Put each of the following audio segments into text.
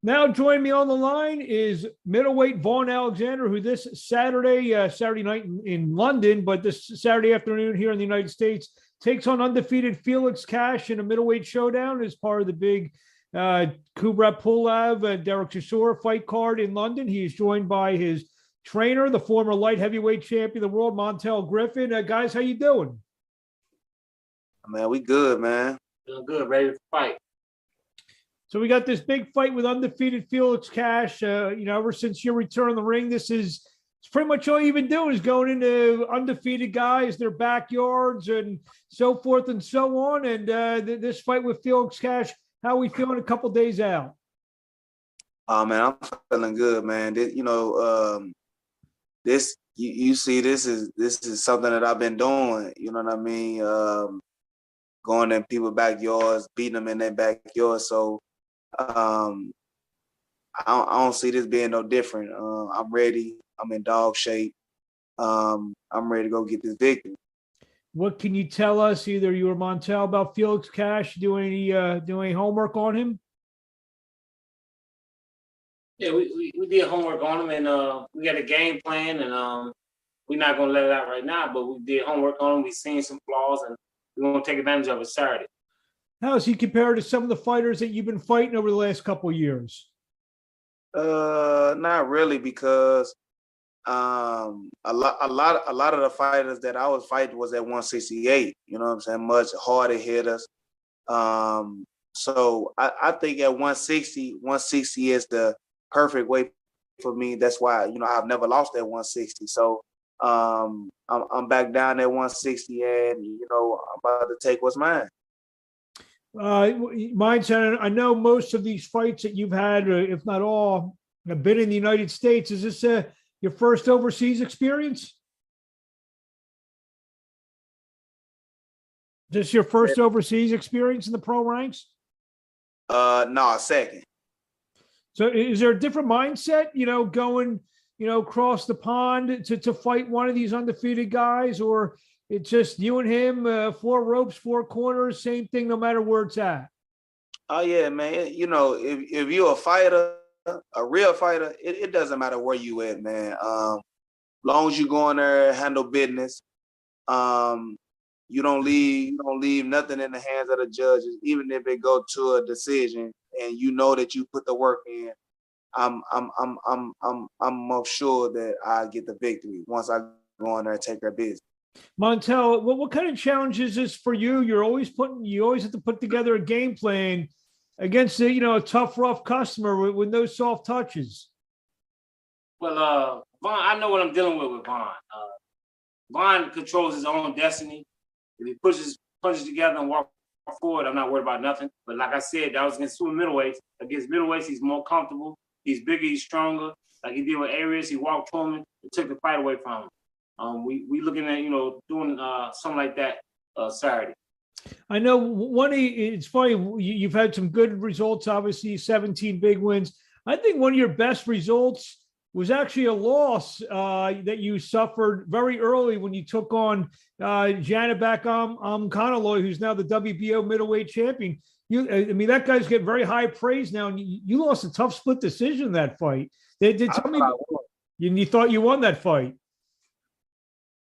Now joining me on the line is middleweight Vaughn Alexander, who this Saturday night in London, but this Saturday afternoon here in the United States, takes on undefeated Felix Cash in a middleweight showdown as part of the big Kubrat Pulev, Derek Chisora fight card in London. He is joined by his trainer, the former light heavyweight champion of the world, Montel Griffin. Guys, how you doing? Man, we good, man. Doing good, ready to fight. So we got this big fight with undefeated Felix Cash. Ever since your return in the ring, it's pretty much all you've been doing is going into undefeated guys, their backyards, and so forth and so on. And this fight with Felix Cash, how are we feeling a couple days out? Oh man, I'm feeling good, man. You see, this is something that I've been doing. You know what I mean? Going in people's backyards, beating them in their backyards. So I don't see this being no different. I'm ready. I'm in dog shape. I'm ready to go get this victory. What can you tell us, either you or Montel, about Felix Cash? Do any homework on him? Yeah, we did homework on him, and we got a game plan, and we're not gonna let it out right now. But we did homework on him. We seen some flaws, and we're gonna take advantage of it Saturday. How does he compare to some of the fighters that you've been fighting over the last couple of years? Not really, because a lot of the fighters that I was fighting was at 168. You know what I'm saying? Much harder hitters. So I think at 160 is the perfect weight for me. That's why I've never lost at 160. So I'm back down at 160, and I'm about to take what's mine. Mindset. I know most of these fights that you've had, if not all, have been in the United States. Is this your first overseas experience? Is this your first overseas experience in the pro ranks? No, second. So is there a different mindset, going, across the pond to fight one of these undefeated guys, or it's just you and him, four ropes, four corners, same thing, no matter where it's at? Oh yeah, man. If you're a fighter, a real fighter, it doesn't matter where you at, man. Long as you go in there, handle business. You don't leave nothing in the hands of the judges, even if it go to a decision, and that you put the work in. I'm sure that I get the victory once I go in there and take their business. Montel, what kind of challenge is this for you? You always have to put together a game plan against a tough, rough customer with no soft touches. Well, Vaughn, I know what I'm dealing with Vaughn. Vaughn controls his own destiny. If he pushes punches together and walk forward, I'm not worried about nothing. But like I said, that was against two middleweights. Against middleweights, he's more comfortable. He's bigger. He's stronger. Like he did with Arias, he walked to him and took the fight away from him. We looking at doing something like that Saturday. I know it's funny. You've had some good results, obviously 17 big wins. I think one of your best results was actually a loss that you suffered very early when you took on Janibek Ankalaev, who's now the WBO middleweight champion. That guy's getting very high praise now, and you lost a tough split decision in that fight. They did tell me you thought you won that fight.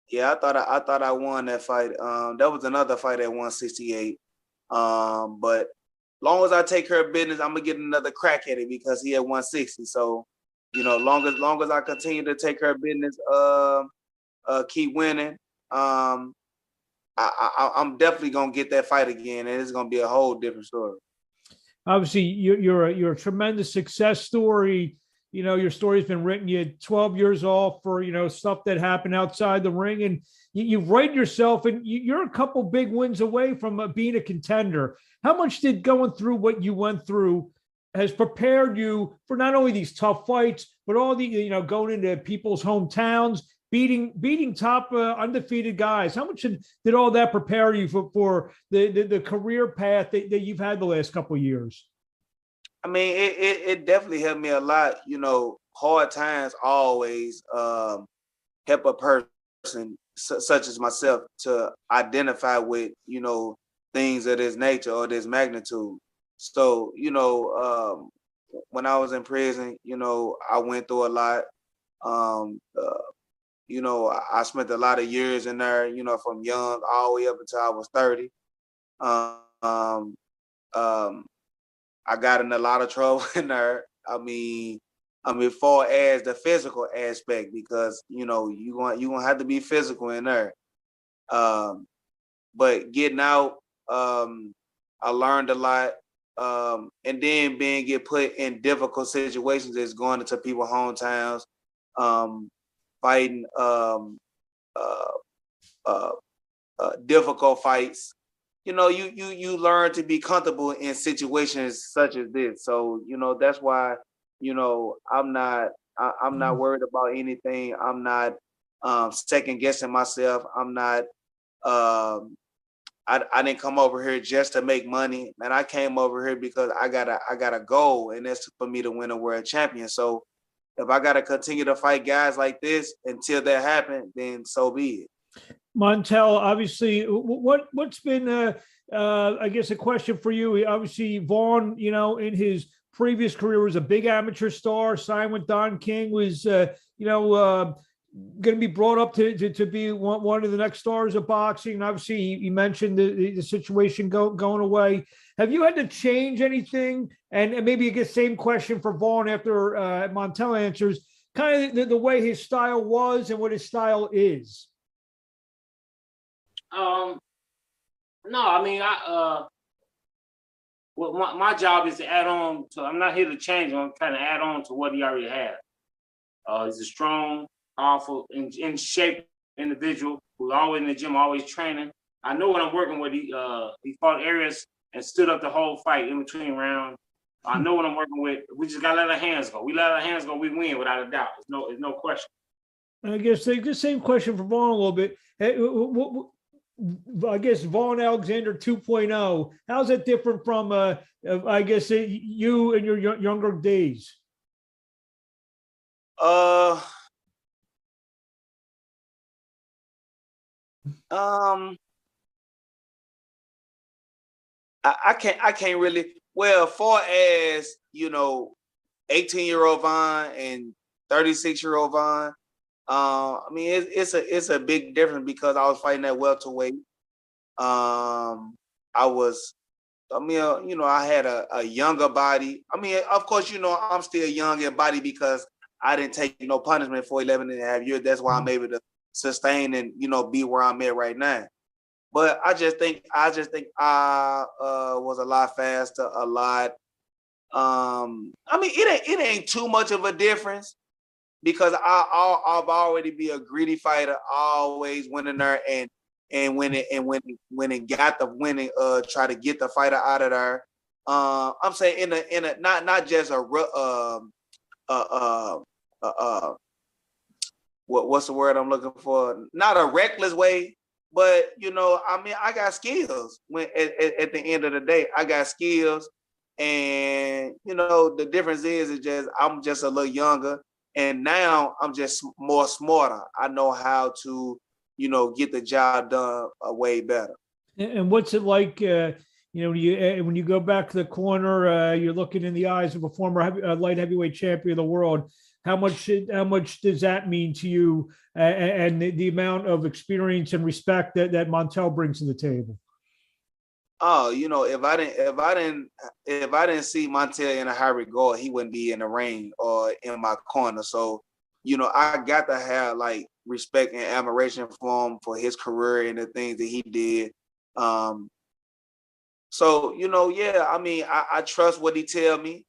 Yeah, I thought I won that fight. That was another fight at 168. But long as I take care of business, I'm gonna get another crack at it because he at 160. So, long as I continue to take care of business, keep winning, I'm definitely gonna get that fight again, and it's gonna be a whole different story. Obviously, you're a tremendous success story. Your story's been written. You had 12 years off for, stuff that happened outside the ring, and you've righted yourself, and you're a couple big wins away from being a contender. How much did going through what you went through has prepared you for not only these tough fights, but all the, going into people's hometowns, beating top undefeated guys? How much did all that prepare you for the career path that you've had the last couple of years? I mean, it definitely helped me a lot. Hard times always help a person such as myself to identify with, things of this nature or this magnitude. So, when I was in prison, you know, I went through a lot. Um, you know, I spent a lot of years in there, you know, from young all the way up until I was 30. Um, I got in a lot of trouble in there. Far as the physical aspect, because you know you gonna have to be physical in there. But getting out, I learned a lot. And then get put in difficult situations is going into people's hometowns, fighting uh, uh, difficult fights. You know, you learn to be comfortable in situations such as this. So, you know, that's why, you know, I'm not worried about anything. I'm not second guessing myself. I'm not I didn't come over here just to make money. Man, I came over here because I got a goal, and that's for me to win a world champion. So if I gotta continue to fight guys like this until that happens, then so be it. Montel, obviously, what's been, I guess, a question for you? Obviously, Vaughn, you know, in his previous career was a big amateur star, signed with Don King, was, going to be brought up to be one of the next stars of boxing. And obviously, you mentioned the situation going away. Have you had to change anything? And maybe I guess same question for Vaughn after Montel answers, kind of the way his style was and what his style is. No, I mean, well, my job is to add on to. I'm not here to change him. I'm trying to add on to what he already has. He's a strong, powerful, in shape individual who's always in the gym, always training. I know what I'm working with. He fought Arias and stood up the whole fight in between rounds. I know what I'm working with. We just gotta let our hands go. We let our hands go, we win without a doubt. There's no question. I guess the same question for Vaughn a little bit. I guess Vaughn Alexander 2.0. How's that different from, I guess, you in your younger days? I can't really. Well, far as you know, 18-year-old Vaughn and 36-year-old Vaughn. I mean, it's a big difference because I was fighting at welterweight. I had a younger body. I mean, of course, you know, I'm still young in body because I didn't take no punishment for 11 and a half years. That's why I'm able to sustain and, you know, be where I'm at right now. But I just think I was a lot faster, a lot. I mean, it ain't too much of a difference because I've already be a greedy fighter, always winning there and when it got the winning, try to get the fighter out of there. I'm saying in a not just what's the word I'm looking for? Not a reckless way, but you know, I mean, I got skills. When at the end of the day, I got skills, and you know, the difference is just I'm just a little younger, and now I'm just more smarter. I know how to, you know, get the job done way better. And what's it like? You know, when you go back to the corner, you're looking in the eyes of a former light heavyweight champion of the world. How much does that mean to you, and the amount of experience and respect that Montel brings to the table? Oh, you know, if I didn't see Montel in a high regard, he wouldn't be in the ring or in my corner. So, you know, I got to have like respect and admiration for him for his career and the things that he did. So, you know, yeah, I mean, I trust what he tell me.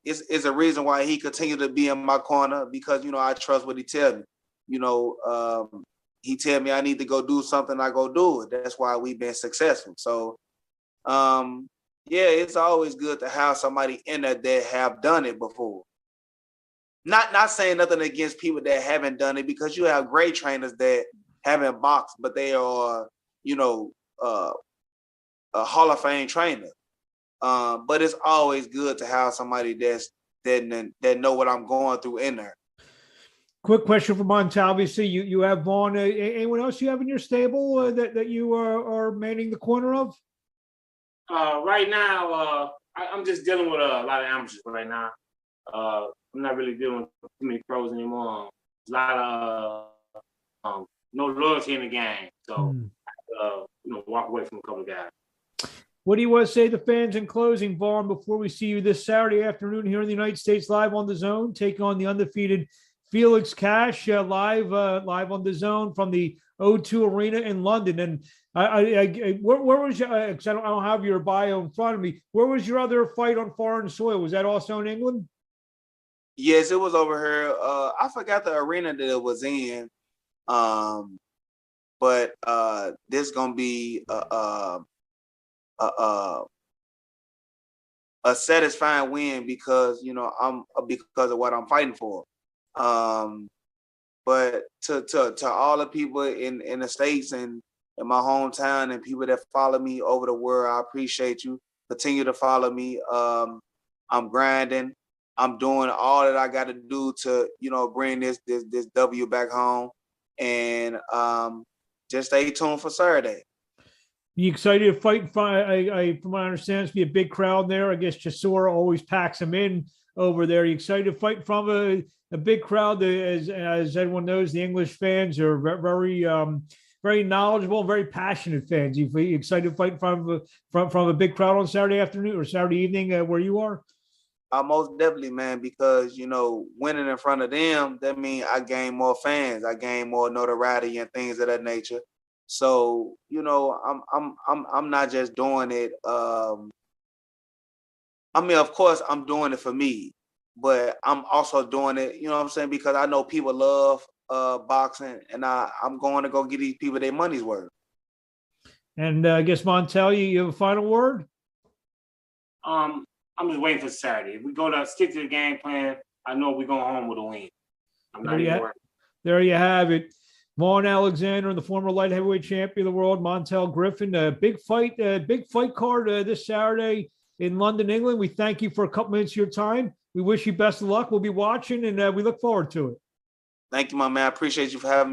It's a reason why he continued to be in my corner because, you know, I trust what he tell me. You know, he tell me I need to go do something, I go do it. That's why we've been successful. So, yeah, it's always good to have somebody in there that have done it before. Not saying nothing against people that haven't done it because you have great trainers that haven't boxed, but they are, you know, a Hall of Fame trainer. But it's always good to have somebody that know what I'm going through in there. Quick question for Montel. Obviously, you have Vaughn. Anyone else you have in your stable that you are manning the corner of? Right now, I'm just dealing with a lot of amateurs right now. I'm not really dealing with too many pros anymore. There's a lot of no loyalty in the game, so walk away from a couple of guys. What do you want to say to the fans in closing, Vaughn, before we see you this Saturday afternoon here in the United States live on DAZN, take on the undefeated Felix Cash live on DAZN from the O2 Arena in London? And where was your? Because I don't have your bio in front of me. Where was your other fight on foreign soil? Was that also in England? Yes, it was over here. I forgot the arena that it was in. But this gonna be a satisfying win because because of what I'm fighting for. But to all the people in the States and in my hometown and people that follow me over the world, I appreciate you. Continue to follow me. I'm grinding. I'm doing all that I got to do to bring this W back home, and just stay tuned for Saturday. You excited to fight? From what I understand, it's be a big crowd there. I guess Chisora always packs them in over there. You excited to fight from a big crowd? As everyone knows, the English fans are very very knowledgeable, very passionate fans. You excited to fight from a big crowd on Saturday afternoon or Saturday evening where you are? Most definitely, man, because winning in front of them, that means I gain more fans, I gain more notoriety and things of that nature. So I'm not just doing it. Of course, I'm doing it for me, but I'm also doing it. You know what I'm saying? Because I know people love boxing, and I'm going to go get these people their money's worth. And I guess Montel, you have a final word? I'm just waiting for Saturday. If we go to stick to the game plan, I know we're going home with a win. I'm not even worried. There you have it. Vaughn Alexander, the former light heavyweight champion of the world, Montel Griffin. A big fight card this Saturday in London, England. We thank you for a couple minutes of your time. We wish you best of luck. We'll be watching, and we look forward to it. Thank you, my man. I appreciate you for having me.